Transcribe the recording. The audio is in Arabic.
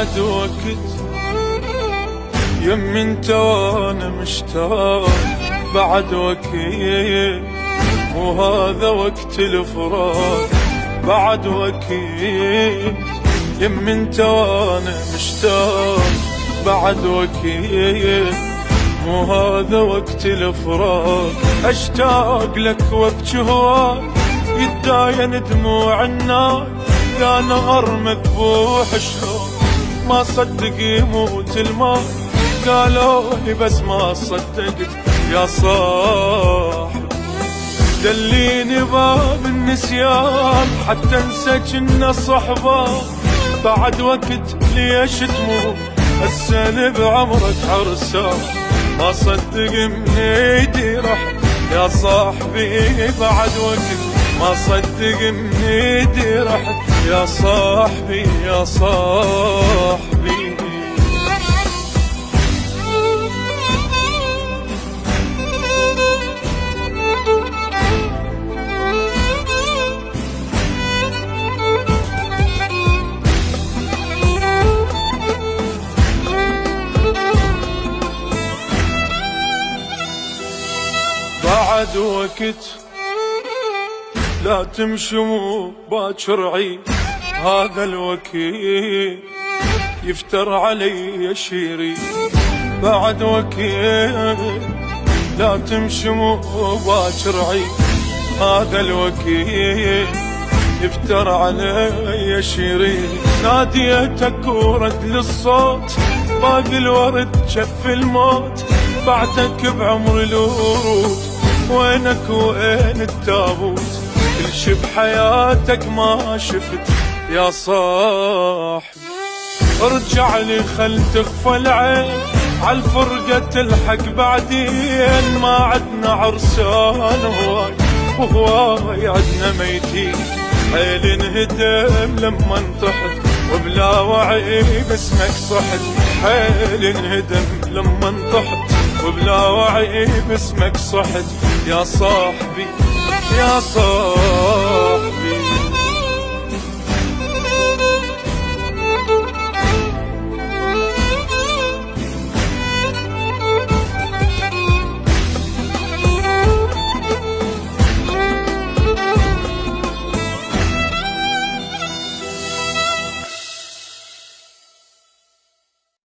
بعد وقت يمي انت وانا مشتاق، بعد وقت وهذا وقت الفراق، بعد وقت يمي انت وانا مشتاق، بعد وقت وهذا وقت الفراق. اشتاق لك وابكي هواك، يتداين دموع النار، يا نهر مذبوح شلون ما صدق يموت الماء. قالوا لي بس ما صدقت يا صاحب، دليني باب النسيان حتى انسى جنا صحبة. بعد وقت ليش تموت السنة بعمرك عرسان، ما صدق من ايدي رحت يا صاحبي. بعد وقت ما صدق من ايدي رحت يا صاحبي يا صاحبي. بعد وقت لا تمشي مو باكر عيد، هذا الوقت يفتر علي شيري. بعد وقت لا تمشي مو باكر عيد، هذا الوقت يفتر علي شيري. ناديتك ورد للصوت، باقي الورد جف الموت، بعدك بعمر الورود، وينك وين التابوت؟ كل شي بحياتك ما شفت يا صاحبي. ارجع لي خل تخفى العين، عالفرقة تلحق بعدين، ما عدنا عرسان هواي وهواي عدنا ميتين. حيل انهدم لما انطحت وبلا وعي باسمك صحت، حيل انهدم لما انطحت وبلا وعي باسمك صحت يا صاحبي يا صاحبي.